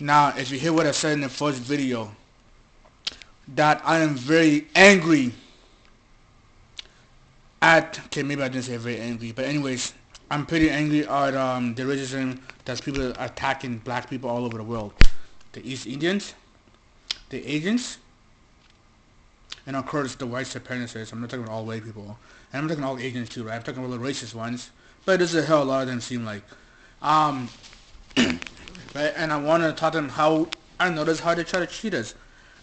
Now, if you hear what I said in the first video, that I am very angry at, okay, maybe I didn't say very angry, but anyways, I'm pretty angry at the racism that's people attacking black people all over the world. The East Indians, the Asians, and of course the white supremacists. I'm not talking about all white people, and I'm talking all Asians too, right? I'm talking about the racist ones, but there's a hell of a lot of them seem like. Um, right? And I want to talk to them how I notice how they try to treat us.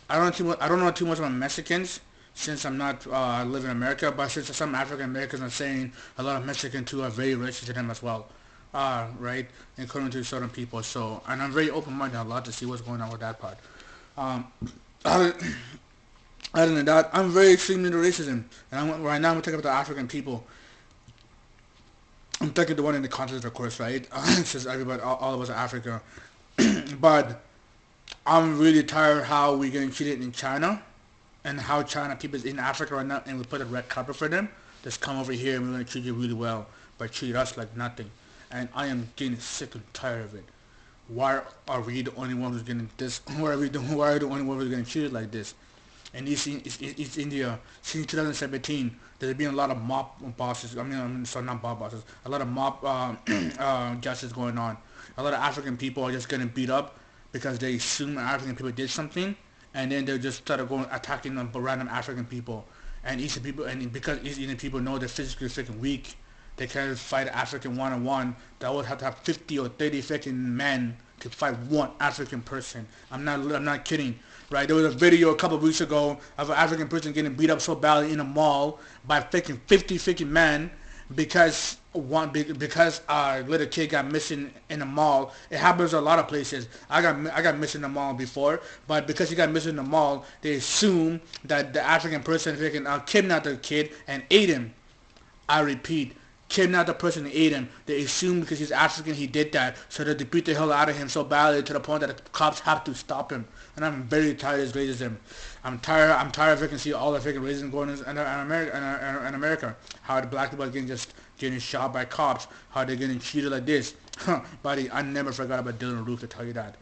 I don't know too much about Mexicans since I'm not I live in America, but since some African Americans are saying a lot of Mexicans too are very racist to them as well, right? Including to certain people. So, and I'm very open-minded a lot to see what's going on with that part. Um, other, other than that, I'm very extremely into racism, and right now I'm talking about the African people. I'm taking the one in the continent, of course, right? Since everybody, all of us are Africa, but I'm really tired how we're getting treated in China and how China people in Africa right now and we put a red carpet for them. Just come over here and we're going to treat you really well, but treat us like nothing. And I am getting sick and tired of it. Why are we the only ones who's getting this? Why are the only ones who's getting treated like this? And East India, since 2017, there's been a lot of mob bosses. Sorry, not mob bosses. A lot of mob justice going on. A lot of African people are just getting beat up because they assume African people did something, and then they just started going attacking them, random African people. And Eastern people, and because East Indian people know they're physically freaking weak, they can't fight an African one-on-one. They would have to have 50 or 30 freaking men to fight one African person. I'm not kidding. Right, there was a video a couple of weeks ago of an African person getting beat up so badly in a mall by freaking 50 freaking men because a little kid got missing in a mall. It happens a lot of places. I got missing in the mall before, but because he got missing in the mall, they assume that the African person freaking kidnapped the kid and ate him. I repeat, kidnapped the person and ate him. They assume because he's African he did that, so that they beat the hell out of him so badly to the point that the cops have to stop him. And I'm very tired of this racism. I'm tired of freaking see all the freaking racism going on in America. How the black people are getting shot by cops. How they're getting treated like this. Buddy, I never forgot about Dylan Roof to tell you that.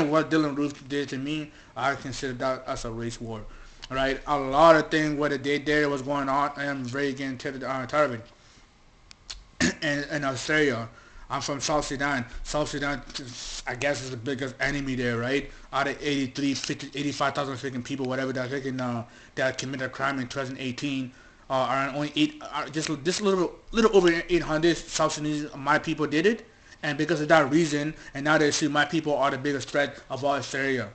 What Dylan Roof did to me, I consider that as a race war. Right? A lot of things what they did there was going on. I am very getting tired of it. In Australia. I'm from South Sudan. South Sudan, I guess, is the biggest enemy there, right? Out of 83, 50, 85,000 freaking people, whatever that freaking that committed a crime in 2018, are only just little over 800 South Sudanese, my people did it, and because of that reason, and now they see my people are the biggest threat of all Australia.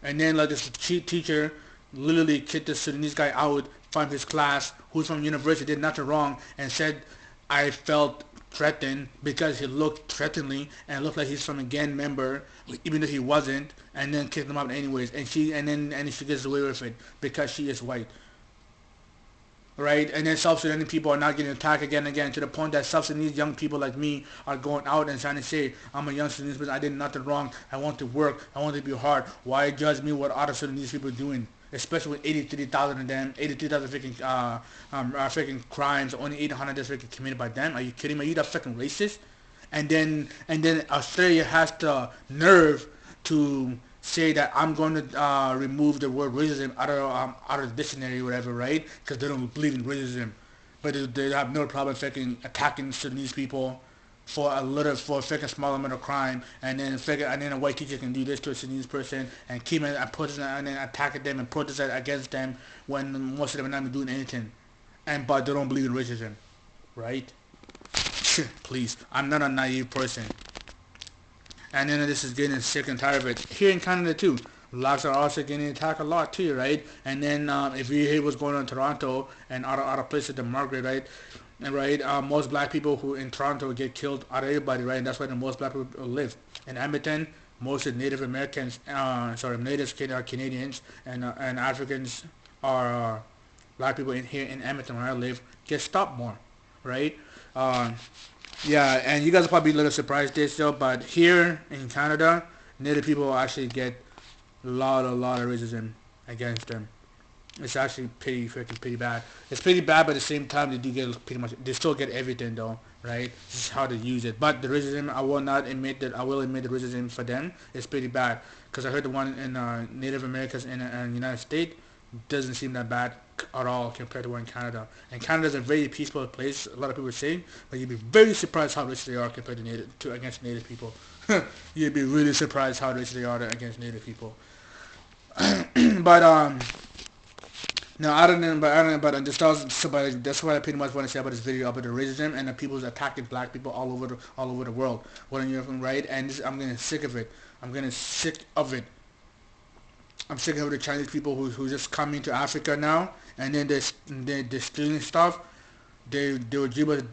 And then like this teacher literally kicked this Sudanese guy out from his class who's from university, did nothing wrong, and said I felt threatened because he looked threateningly and looked like he's from a gang member, even though he wasn't, and then kicked him out anyways. And she gets away with it because she is white. Right? And then South Sudanese people are not getting attacked again and again to the point that South Sudanese young people like me are going out and trying to say, I'm a young Sudanese person, I did nothing wrong, I want to work, I want to be hard. Why judge me what other Sudanese people are doing? Especially with 83,000 of them, 83,000 freaking crimes, only 800 that's freaking committed by them. Are you kidding me? Are you that freaking racist? And then Australia has the nerve to say that I'm going to remove the word racism out of the dictionary or whatever, right? Because they don't believe in racism, but they have no problem freaking attacking Sudanese people for a freaking small amount of crime, and then a white teacher can do this to a Sudanese person and keep it and protest and then attacking them and protest against them when most of them are not even doing anything, and but they don't believe in racism, right? Please, I'm not a naive person. And then this is getting sick and tired of it. Here in Canada too, blacks are also getting attacked a lot too, right? And then if you hear what's going on in Toronto and other places, the Margaret, right? And right, most black people who in Toronto get killed out of everybody, right? And that's where the most black people live. In Edmonton, most of Native Americans, Native Canadians and Africans are black people in here in Edmonton where I live get stopped more, right? Uh, yeah, and you guys are probably a little surprised this though, but here in Canada, Native people actually get a lot of racism against them. It's actually pretty freaking pretty bad. It's pretty bad, but at the same time they do get pretty much. They still get everything though, right? It's just how to use it. But the racism, I will not admit that. I will admit the racism for them is pretty bad. Because I heard the one in Native Americans in the United States doesn't seem that bad at all compared to one in Canada. And Canada is a very peaceful place. A lot of people say, but you'd be very surprised how rich they are compared to against Native people. You'd be really surprised how rich they are against Native people. But no, but just so but that's what I pretty much want to say about this video about the racism and the people who's attacking black people all over the world. What you're right, and I'm getting sick of it. I'm getting sick of it. I'm sick of the Chinese people who just come into Africa now, and then they're stealing stuff. They will give us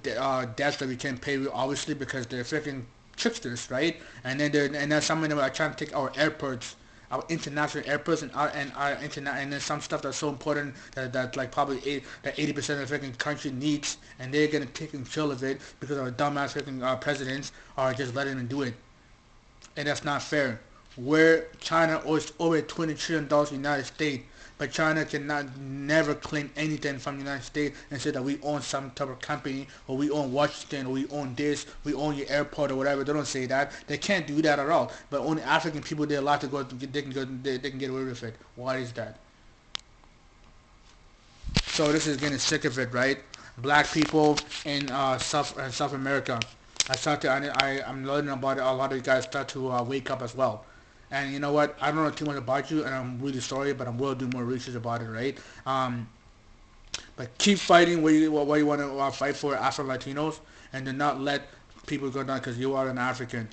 debts that we can't pay, obviously, because they're freaking tricksters, right? And then some of them are trying to take our airports, our international airports, and our internet, and then some stuff that's so important that like probably 80% of the freaking country needs, and they're gonna take control of it because our dumbass freaking presidents are just letting them do it, and that's not fair. Where China owes over $20 trillion to the United States, but China cannot never claim anything from the United States and say that we own some type of company, or we own Washington, or we own this, we own your airport or whatever. They don't say that. They can't do that at all. But only African people, they're allowed to go. They can get away with it. Why is that? So this is getting sick of it, right? Black people in South America. I'm learning about it. A lot of you guys start to wake up as well. And you know what? I don't know too much about you, and I'm really sorry, but I will do more research about it, right? But keep fighting what you want to fight for, Afro Latinos, and do not let people go down because you are an African.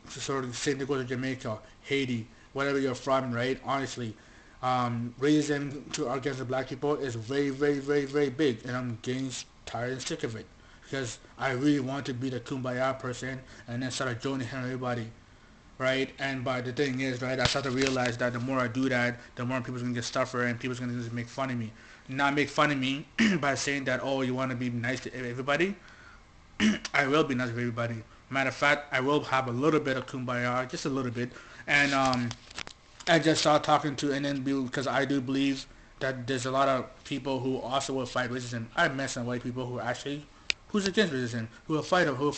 So sort of same thing goes to Jamaica, Haiti, whatever you're from, right? Honestly, racism against the black people is very, very, very, very big, and I'm getting tired and sick of it because I really want to be the kumbaya person and then start joining everybody, right? And but the thing is, right, I start to realize that the more I do that, the more people's gonna get suffer and people's gonna just make fun of me. Not make fun of me by saying that, oh, you want to be nice to everybody. I will be nice to everybody. Matter of fact, I will have a little bit of kumbaya, just a little bit, and I just start talking to and then because I do believe that there's a lot of people who also will fight racism. I've met some white people who actually who's against racism, who actually will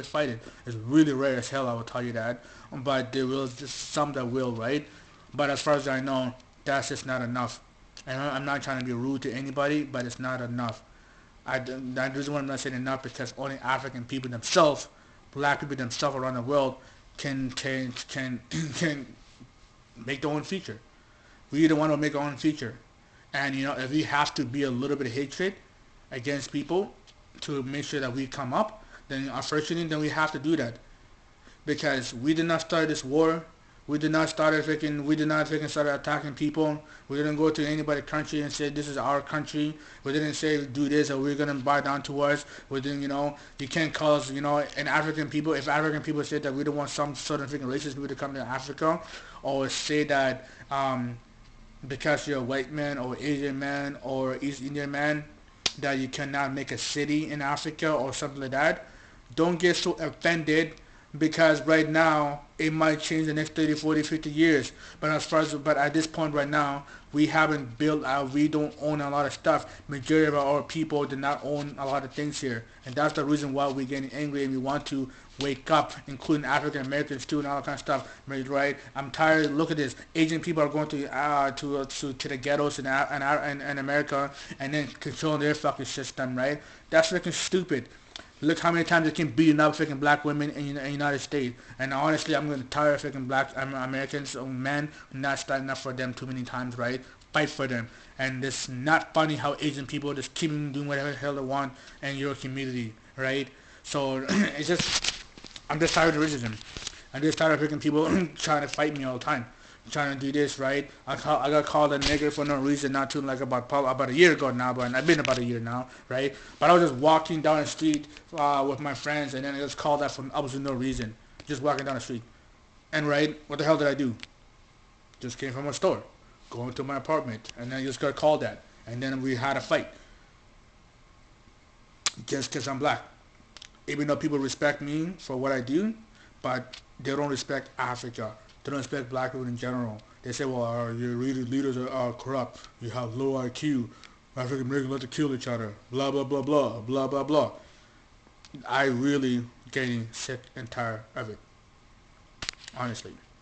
fight it. It's really rare as hell, I will tell you that. But there will just some that will, right? But as far as I know, that's just not enough. And I'm not trying to be rude to anybody, but it's not enough. The reason why I'm not saying enough because only African people themselves, black people themselves around the world, can make their own future. We either want to make our own future, and if we have to be a little bit of hatred against people to make sure that we come up, then unfortunately, then we have to do that because we did not start this war. We did not freaking start attacking people. We didn't go to anybody's country and say this is our country. We didn't say do this or we're gonna buy down to us. We didn't, you can't call us, an African people. If African people say that we don't want some sort of freaking racist people to come to Africa, or say that because you're a white man or Asian man or East Indian man that you cannot make a city in Africa or something like that. Don't get so offended because right now it might change the next 30, 40, 50 years. But at this point right now, we haven't built out, we don't own a lot of stuff. Majority of our people do not own a lot of things here. And that's the reason why we're getting angry and we want to wake up, including African Americans too and all that kind of stuff. Right? I'm tired. Look at this. Asian people are going to the ghettos in America and then controlling their fucking system, right? That's freaking stupid. Look how many times they keep beating up freaking black women in the United States. And honestly, I'm getting tired of freaking black Americans or men not standing up for them too many times, right? Fight for them. And it's not funny how Asian people just keep doing whatever the hell they want in your community, right? So it's just, I'm just tired of racism. I'm just tired of freaking people trying to fight me all the time. Trying to do this, right? I got called a nigger for no reason, not too like about a year ago now, but I've been about a year now, right? But I was just walking down the street with my friends, and then I just called that for absolutely no reason, just walking down the street. And right, what the hell did I do? Just came from a store, going to my apartment, and then I just got called that, and then we had a fight, just because I'm black. Even though people respect me for what I do, but they don't respect Africa. They don't respect black people in general. They say, well, your leaders are corrupt. You have low IQ. African Americans like to kill each other. Blah, blah, blah, blah, blah, blah, blah. I really getting sick and tired of it. Honestly.